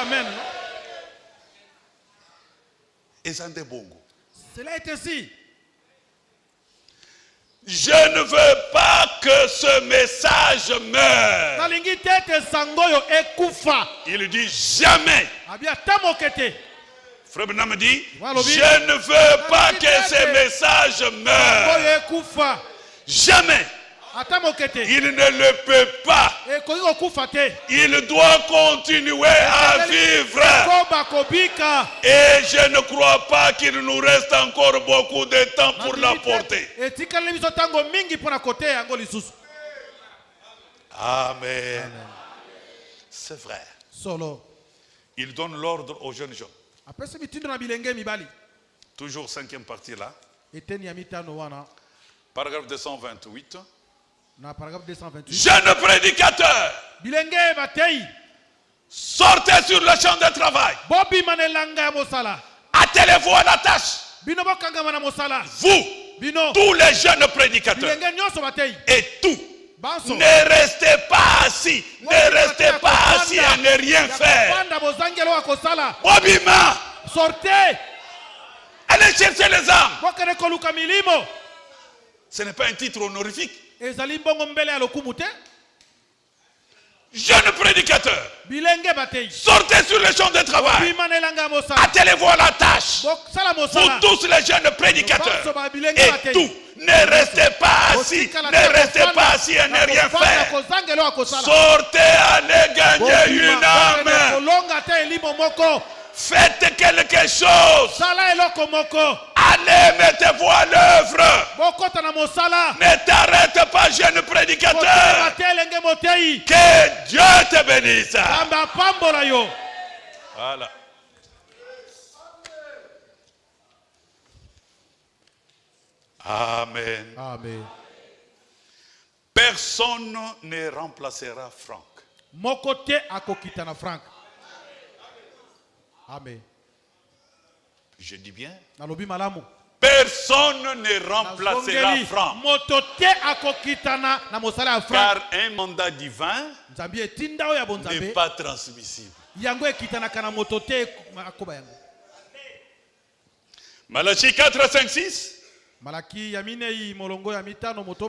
amen. Et ça n'est bongo. Cela est ainsi. Je ne veux pas que ce message meure. Il dit jamais. Frère Branham dit, je ne veux pas que ce message meure. Jamais. Il ne le peut pas. Il doit continuer à vivre. Et je ne crois pas qu'il nous reste encore beaucoup de temps pour la porter. Amen. C'est vrai. Il donne l'ordre aux jeunes gens. Toujours 5e partie là. Paragraphe 228. Jeunes prédicateurs, sortez sur le champ de travail. Attelez-vous à la tâche. Vous, tous les jeunes prédicateurs, et tout. Ne restez pas assis. Ne restez pas assis à ne rien faire. Bobima, sortez. Allez chercher les âmes. Ce n'est pas un titre honorifique. Jeunes prédicateurs, sortez sur le champ de travail. Attelez-vous à la tâche. Vous tous les jeunes prédicateurs, et tout. Ne restez pas assis. Ne restez pas assis à ne rien faire. Sortez, allez gagner une âme. Faites quelque chose. Allez, mettez-vous à l'œuvre. Ne t'arrête pas, jeune prédicateur. Que Dieu te bénisse. Voilà. Amen. Amen. Personne ne remplacera Franck. Amen. Je dis bien. Personne ne remplacera Franck. Car un mandat divin n'est pas transmissible. Malachie 4, 5, 6.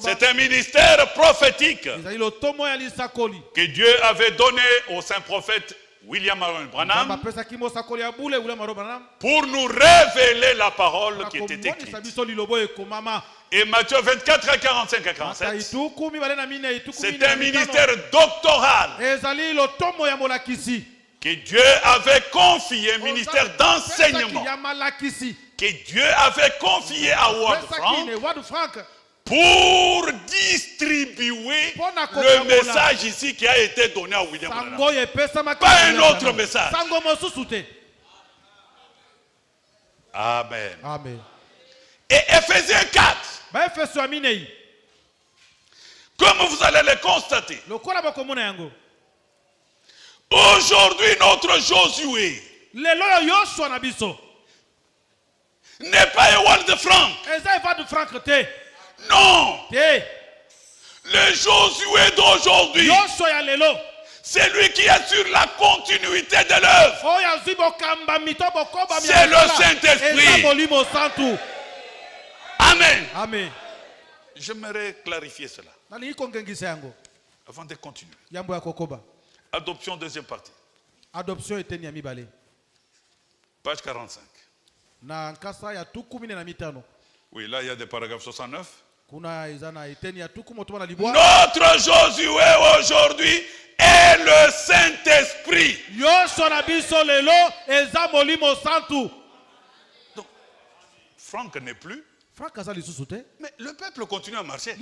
C'est un ministère prophétique que Dieu avait donné au saint prophète William Branham pour nous révéler la parole qui était écrite. Et Matthieu 24 à 45 à 47, c'est un ministère doctoral que Dieu avait confié, un ministère d'enseignement que Dieu avait confié à Ward Frank pour distribuer le message ici qui a été donné à William Branham. Pas un autre message. Amen. Amen. Et Ephésiens 4, comme vous allez le constater, aujourd'hui notre Josué n'est pas Ewald Frank. Non. Le Josué d'aujourd'hui, c'est lui qui est sur la continuité de l'œuvre. C'est le Saint-Esprit. Amen. Amen. J'aimerais clarifier cela avant de continuer. Adoption, deuxième partie. Adoption était Niamibale. Page 45. Oui, là il y a des paragraphes 69. Notre Josué aujourd'hui est le Saint-Esprit. Donc, Franck n'est plus. Mais le peuple continue à marcher.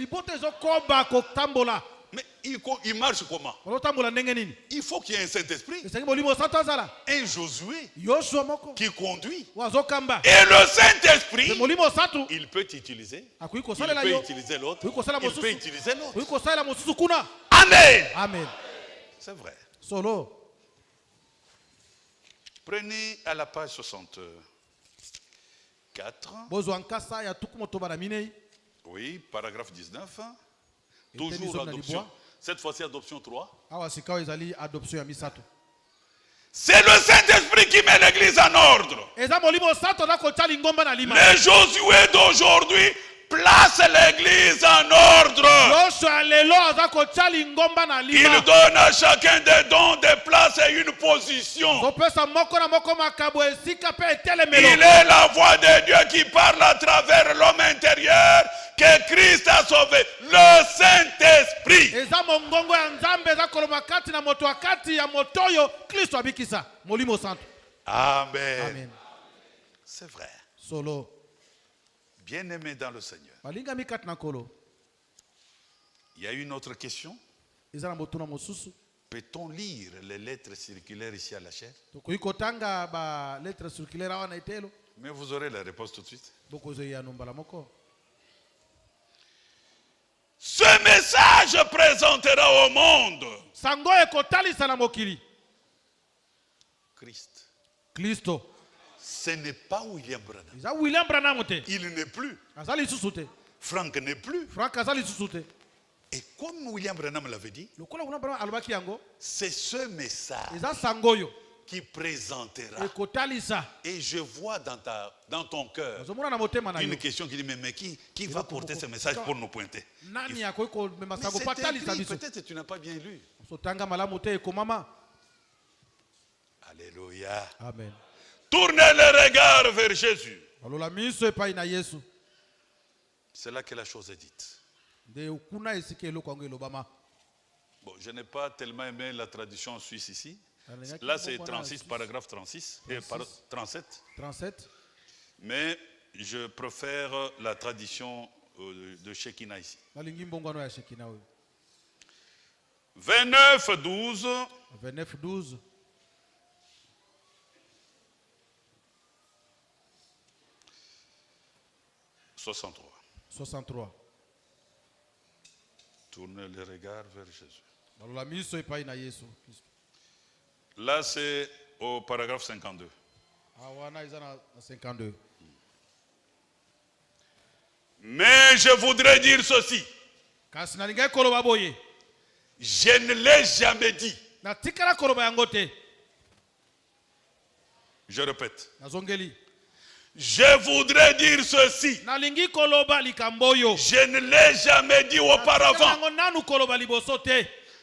Mais il marche comment? Il faut qu'il y ait un Saint-Esprit. Un Josué qui conduit. Et le Saint-Esprit, il peut t'utiliser. Il peut utiliser l'autre. Il peut utiliser l'autre. Amen. Amen. C'est vrai. Solo. Prenez à la page 64. Oui, paragraphe 19. Toujours adoption. Cette fois-ci, adoption 3. C'est le Saint-Esprit qui met l'église en ordre. Les Josué d'aujourd'hui place l'église en ordre. Il donne à chacun des dons, des places et une position. Il est la voix de Dieu qui parle à travers l'homme intérieur que Christ a sauvé, le Saint-Esprit. Amen. Amen. C'est vrai. Solo. Bien-aimé dans le Seigneur. Il y a une autre question. Peut-on lire les lettres circulaires ici à la chaire? Mais vous aurez la réponse tout de suite. Ce message présentera au monde Christ. Christo. Ce n'est pas William Branham. Il n'est plus. Frank n'est plus. Et comme William Branham l'avait dit, c'est ce message qui présentera. Et je vois dans ton cœur une question qui dit, mais qui va porter ce message pour nous pointer? Mais c'est écrit, peut-être tu n'as pas bien lu. Alléluia. Amen. Tournez le regard vers Jésus. C'est là que la chose est dite. Bon, je n'ai pas tellement aimé la traduction suisse ici. Là, c'est 36, paragraphe 36, 37. Mais je préfère la tradition de Shekinah ici. 29, 12. 63. Tournez le regard vers Jésus. Là, c'est au paragraphe 52. Mais je voudrais dire ceci. Je ne l'ai jamais dit. Je répète. Je voudrais dire ceci. Je ne l'ai jamais dit auparavant.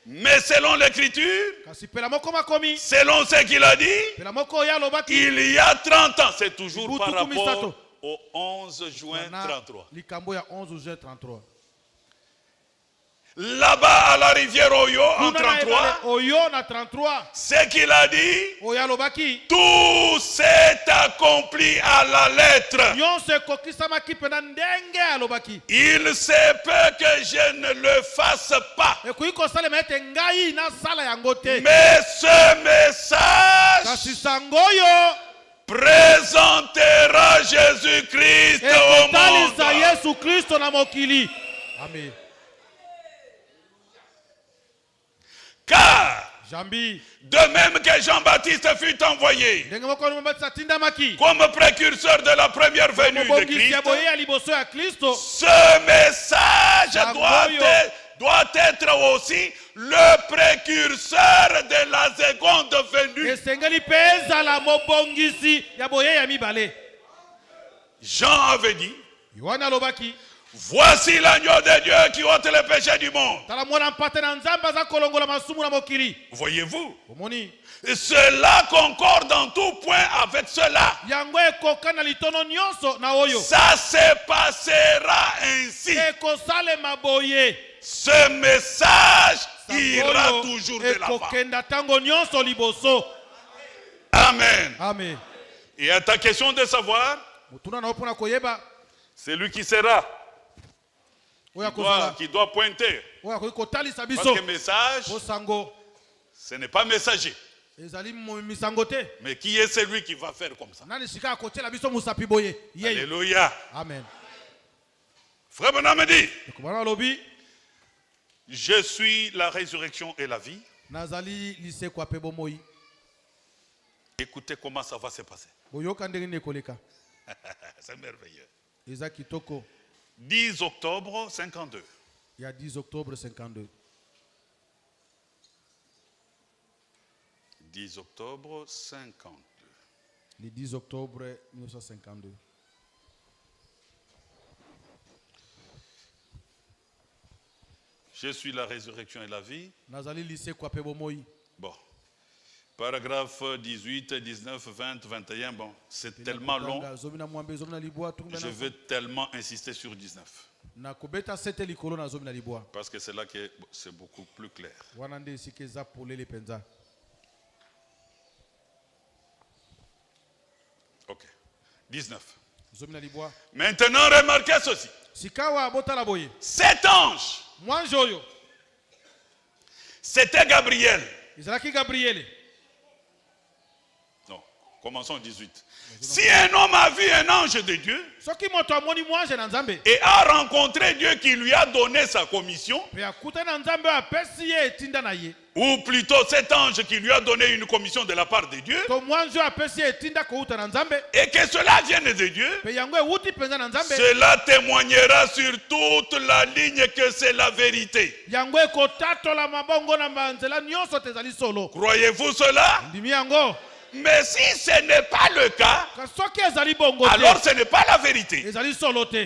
Mais selon l'écriture, selon ce qu'il a dit, il y a 30 ans, c'est toujours par rapport au 11 juin 33. Là-bas à la rivière Oyo en 33, ce qu'il a dit, tout s'est accompli à la lettre. Il se peut que je ne le fasse pas. Mais ce message présentera Jésus-Christ au monde. Amen. Car, de même que Jean-Baptiste fut envoyé comme précurseur de la première venue de Christ, ce message doit être aussi le précurseur de la seconde venue. Jean avait dit, voici l'agneau de Dieu qui ôte le péché du monde. Voyez-vous, cela concorde en tout point avec cela. Ça se passera ainsi. Ce message ira toujours de l'avant. Amen. Amen. Et à ta question de savoir, c'est lui qui sera, qui doit pointer. Parce que message, ce n'est pas messager. Mais qui est celui qui va faire comme ça? Alléluia. Amen. Frère Branham me dit, je suis la résurrection et la vie. Écoutez comment ça va se passer. C'est merveilleux. 10 octobre 52. Il y a 10 octobre 52. 10 octobre 52. Le 10 octobre 1952. Je suis la résurrection et la vie. Nazali lycée Kwape Bomoi. Bon. Paragraphe 18, 19, 20, 21. Bon, c'est tellement long. Je vais tellement insister sur 19. Parce que c'est là que c'est beaucoup plus clair. Ok. 19. Maintenant, remarquez ceci. Cet ange, c'était Gabriel. Non, commençons 18. Si un homme a vu un ange de Dieu et a rencontré Dieu qui lui a donné sa commission, ou plutôt cet ange qui lui a donné une commission de la part de Dieu, et que cela vienne de Dieu, cela témoignera sur toute la ligne que c'est la vérité. Croyez-vous cela? Mais si ce n'est pas le cas, alors ce n'est pas la vérité.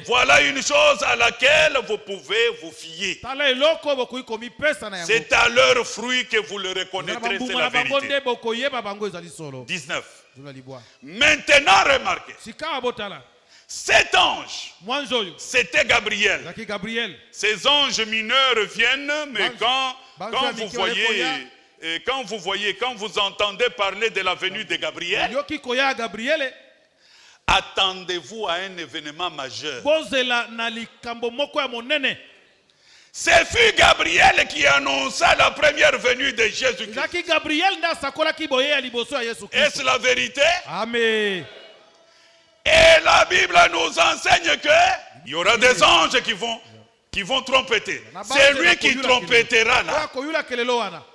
Voilà une chose à laquelle vous pouvez vous fier. C'est à leur fruit que vous le reconnaîtrez, c'est la vérité. 19. Maintenant, remarquez. Cet ange, c'était Gabriel. Ces anges mineurs viennent, mais quand vous entendez parler de la venue de Gabriel, attendez-vous à un événement majeur. Ce fut Gabriel qui annonça la première venue de Jésus-Christ. Est-ce la vérité? Amen. Et la Bible nous enseigne qu'il y aura des anges qui vont trompeter. C'est lui qui trompetera là.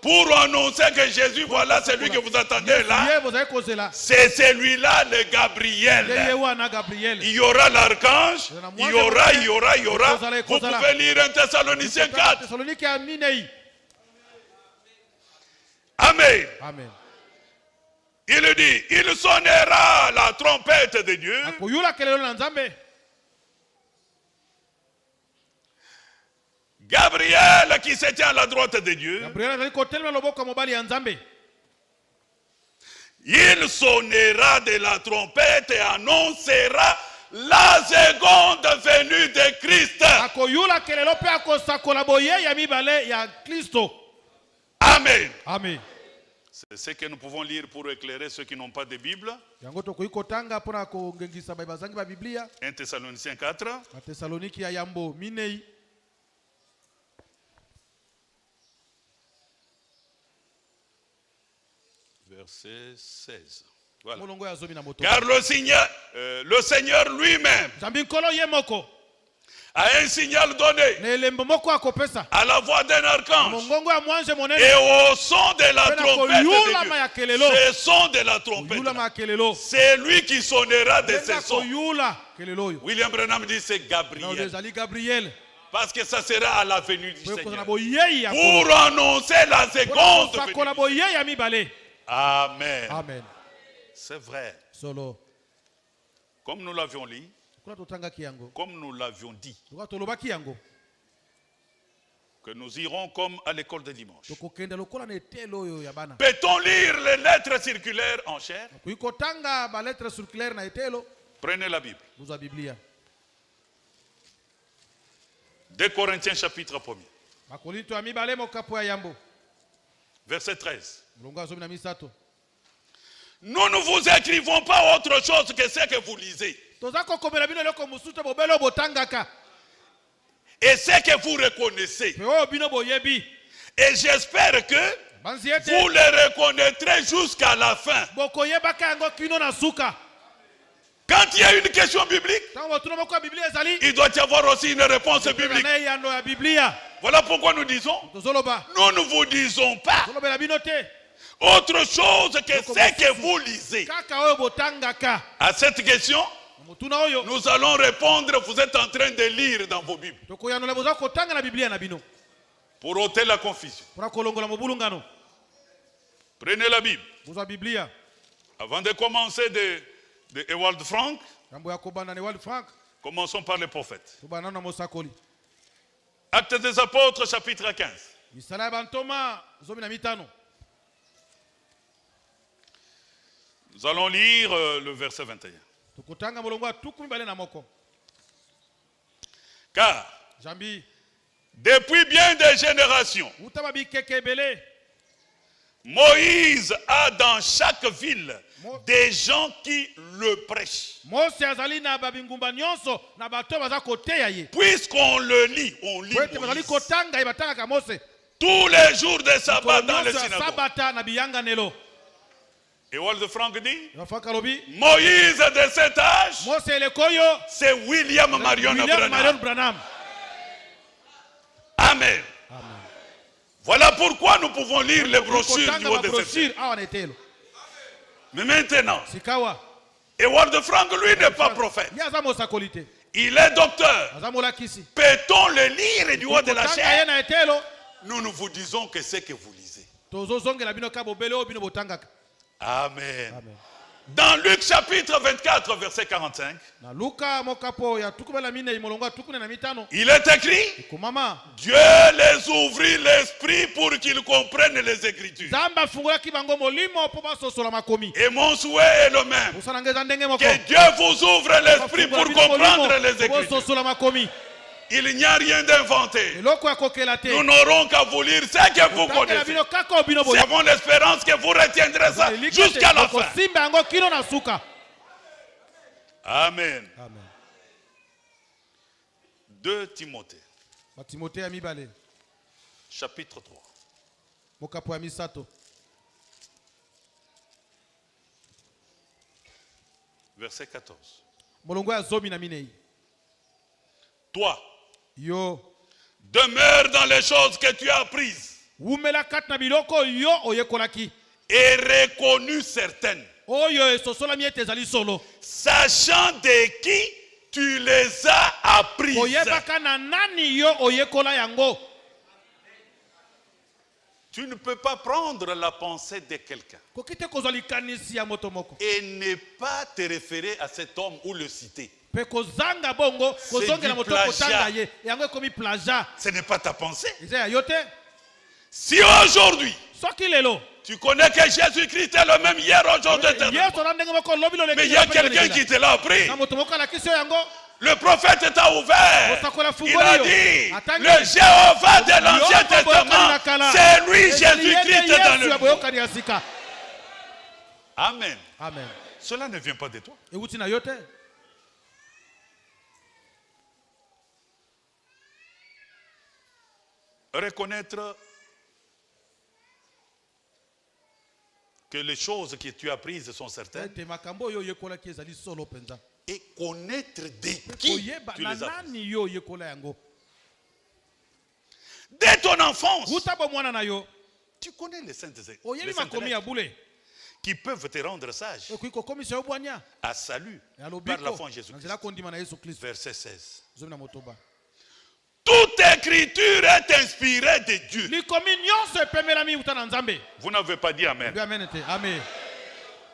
Pour annoncer que Jésus, voilà celui que vous attendez là. C'est celui-là, le Gabriel. Il y aura l'archange. Il y aura. Vous pouvez lire 1 Thessaloniciens 4. Amen. Amen. Il dit, il sonnera la trompette de Dieu. Gabriel qui se tient à la droite de Dieu, il sonnera de la trompette et annoncera la seconde venue de Christ. Amen. Amen. C'est ce que nous pouvons lire pour éclairer ceux qui n'ont pas de Bible. 1 Thessaloniciens 4. Verset 16. Voilà. Car le Seigneur lui-même a un signal donné à la voix d'un archange et au son de la trompette de Dieu. Ce son de la trompette, c'est lui qui sonnera de ce son. William Branham dit c'est Gabriel. Parce que ça sera à la venue du Seigneur. Pour annoncer la seconde venue. Amen. Amen. C'est vrai. Comme nous l'avions lu, comme nous l'avions dit, que nous irons comme à l'école de dimanche. Peut-on lire les lettres circulaires en chair? Prenez la Bible. 2 Corinthiens chapitre 1er. Verset 13. Nous ne vous écrivons pas autre chose que ce que vous lisez. Et ce que vous reconnaissez. Et j'espère que vous le reconnaîtrez jusqu'à la fin. Quand il y a une question biblique, il doit y avoir aussi une réponse biblique. Voilà pourquoi nous disons, nous ne vous disons pas autre chose que ce que vous lisez. À cette question, nous allons répondre, vous êtes en train de lire dans vos Bibles. Pour ôter la confusion. Prenez la Bible. Bozwa Biblia. Avant de commencer de Ewald Frank, Kambo ya kobanda ne Ewald Frank. commençons par les prophètes. Tobana na mosakoli. Actes des apôtres, chapitre 15. Misala ya bantoma 15. Nous allons lire le verset 21. Tukutanga molongo ya 12 na moko. Car, Jambi. depuis bien des générations, Utaba bikeke ebele. Moïse a dans chaque ville des gens qui le prêchent. Mose azali na babingumba nyonso na bato baza koteya ye. Puisqu'on le lit, on lit Wete bazali Moïse. kotanga ye batanga ka Mose. Tous les jours de sabbat dans les Nyonso ya synagogues. Sabata na biyanga nelo. Et Wald Frank dit, Yafaka lobi. Moïse de cet âge, Mose elekoyo. c'est William Marion William Marion Branham. Branham. Amen. Amen. Voilà pourquoi nous pouvons lire les brochures du Kotanga haut ba de cette terre. brochure awa netelo. Mais maintenant, Sikawa. Ewald Frank, lui, n'est pas prophète. Yaza mosakoli te. Il est docteur. Aza molakisi. Peut-on le lire du haut de la Kotanga ye chair? na etelo. Nous vous disons que c'est que vous lisez. Tozozongela bino ka bobele o bino botangaka. Amen. Amen. Dans Luc chapitre 24, verset 45, Na Luka mokapo ya 15. il est écrit, Kumama. Dieu les ouvrit l'esprit pour qu'ils comprennent les Écritures. Zamba fungulaki bango molimo po basosola makomi. Et mon souhait est le même. Osanangeza ndenge moko. Que Dieu vous ouvre l'esprit pour comprendre les Écritures. Basosola makomi. Il n'y a rien d'inventé. Eloko ya kokela te. Nous n'aurons qu'à vous lire ce que vous Tangela connaissez. bino kaka obino Nous boye. avons l'espérance que vous retiendrez ça jusqu'à la fin. Simba yango kilo na suka. Amen. Amen. 2 Timothée, Ba Timothée ya mibale. chapitre 3. Mokapo ya misato. Verset 14. Molongo ya 15. Toi, Yo. demeure dans les choses que tu as apprises Umela kat na biloko yo oyekolaki. et reconnues certaines, Oyo esosola miete ezali solo. sachant de qui tu les as apprises. Oyebaka na nani yo oyekola yango. Tu ne peux pas prendre la pensée de quelqu'un Kokite kozwa likanisi ya moto moko. et ne pas te référer à cet homme ou le citer. Pe kozanga bongo, kozongela du moto plagiat. kotanga ye. Yango ekomi plagiat. Ce n'est pas ta pensée. Eza ya yo te. Si aujourd'hui, Soki lelo. tu connais que Jésus-Christ est le même hier, aujourd'hui, éternellement, Yesu na ndenge moko lobi lo mais il y a quelqu'un qui te l'a appris. na moto moko alakisi yo yango. Le prophète t'a ouvert. Osakola Il fungoli a yo. dit, Atangi. le Jéhovah de l'Ancien Yo boyokani na Testament, kala. c'est lui Ezali ye Jésus-Christ nde dans Yesu ya le boyokani ya sika. Amen. Amen. Cela ne vient pas de toi. Euti na yo te. Reconnaître que les choses que tu as prises sont certaines Ete makambo yo oyekolaki ezali solo penza. et connaître de Pe qui koyeba tu na les as prises. nani yo oyekola yango. Dès ton enfance, Uta bo mwana na yo. tu connais les saintes Oyebi les saintes makomi ya lettres bule. qui peuvent te rendre sage Ekoki kokomisa yo bwanya. à salut Ya par la foi lobiko. en Jésus-Christ. Nzela kondima na Yesu Kristo. Verset 16. Zomi na motoba. Toute écriture est inspirée de Dieu. Likomi nyonso epemelami uta na Nzambe. Vous n'avez pas dit Amen. Bi amen te. Amen.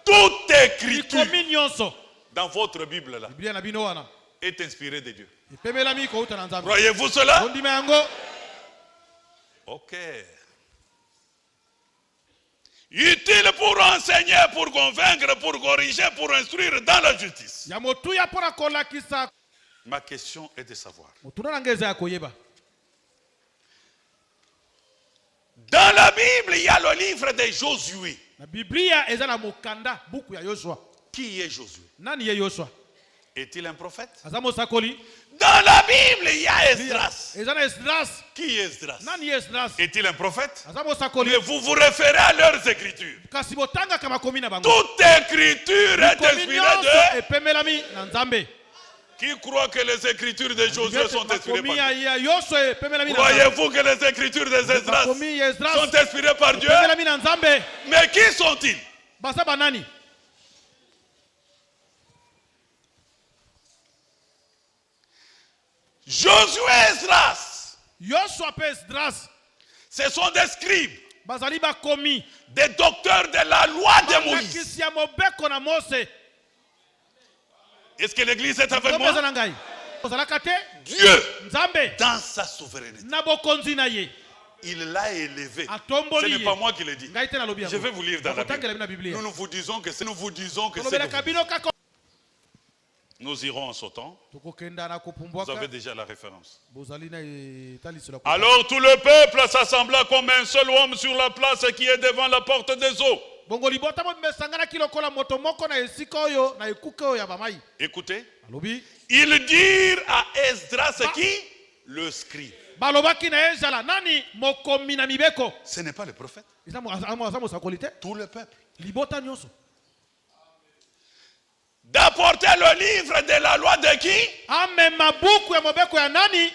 Toute écriture Likomi nyonso. dans votre Bible là Biblia na bino wana. est inspirée de Dieu. Epemelami ko uta na Nzambe. Croyez-vous cela? Kondima yango. Ok. Utile pour enseigner, pour convaincre, pour corriger, pour instruire dans la justice. Ya motuya pona kolakisa. Ma question est de savoir. Motuna na ngeza ya koyeba. Dans la Bible, il y a le livre de Josué. Na Biblia eza na mokanda buku ya Yoshua. Qui est Josué? Nani ye Yoshua? Est-il un prophète? Aza mosakoli. Dans la Bible, il y a Esdras. Eza na Esdras. Qui est Esdras? Nani ye Esdras? Est-il un prophète? Aza mosakoli. Mais vous vous référez à leurs écritures. Kasi botanga kama komi na bango. Toute écriture est Komi inspirée nyonso de... epemelami na Nzambe. Qui croit que les écritures de Josué sont inspirées Komi par Dieu? ya Yoshua epemelami na Nzambe. Croyez-vous que les écritures des Esdras Komi ya Esdras sont inspirées par Dieu? epemelami na Nzambe. Mais qui sont-ils? Basa banani? Josué et Esdras, Yoshua pe Esdras. ce sont des scribes. bazali bakomi des docteurs de la loi de Moïse. bakisi ya mobeko na Mose. Est-ce que l'église est avec moi? Ozala ngai ozalaka te Dieu, Nzambe dans sa souveraineté, na bokonzi na ye il l'a élevé. Ce atomboli n'est ye pas moi qui le dis. ngai te nalobi Je yango. vais vous lire dans la Bakotangela na Bible. Biblia. Nous vous disons que c'est Tolobelaka bino kaka nous irons en sautant. tokokenda na Vous kopumbwaka avez déjà la référence. bozali na etaliselo ya Alors tout le peuple s'assembla comme un seul homme sur la place qui est devant la porte des eaux. bongo libota mo mesanganaki lokola moto moko na esika oyo na ekuke oyo ya bamai. Écoutez. Alobi Ils dirent à Esdras qui? Le scribe. balobaki na ezala nani mokomi na mibeko. Ce n'est pas le prophète. Eza mosakoli te Tout le peuple. libota nyonso D'apporter le livre de la loi de qui? amema buku ya mobeko ya nani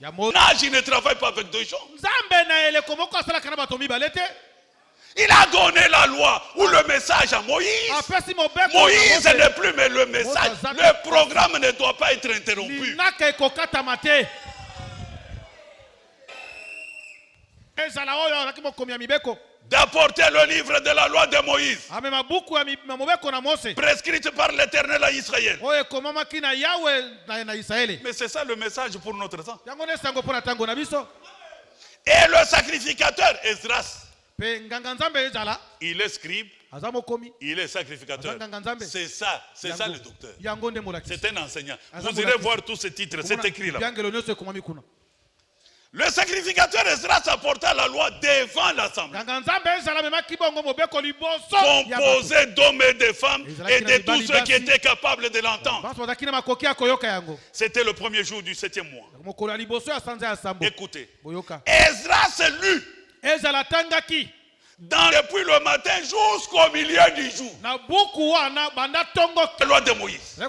ya Nage, il ne travaille pas avec deux gens. Nzambe na eleko moko asalaka na bato mibale te. Il a donné la loi ou le message à Moïse. Apesi mobeko Moïse na Mose. n'est plus, mais le message, le programme ne doit pas être interrompu. linaka ekokatama te. ezala oyo azalaki mokomi ya mibeko D'apporter le livre de la loi de Moïse, amema buku ya mobeko na Mose prescrite par l'Éternel à Israël. oyo ekomamaki na Yawe na Israeli. Mais c'est ça le message pour notre temps. yango nde sango mpo na ntango na biso. Et le sacrificateur, Esdras, Mpe nganga Nzambe ezala il est scribe, aza mokomi il est sacrificateur. C'est ça le docteur. yango nde molakisi. C'est un enseignant. Vous irez voir tous ces titres, c'est écrit là. biangelo nyonso ekomami kuna. Le sacrificateur Esdras apporta la loi devant l'assemblée, nganga Nzambe ezala amemaki bongo mobeko liboso ya bato. composé d'hommes et de femmes et de tous ceux qui étaient capables de l'entendre. basi bazalaki na makoki ya koyoka yango. C'était le premier jour du 7e mois. mokolo ya liboso ya sanza ya sambo Écoutez, boyoka Esdras lut ezala tangaki depuis le matin jusqu'au milieu du jour na buku wana banda tongo la loi de Moïse.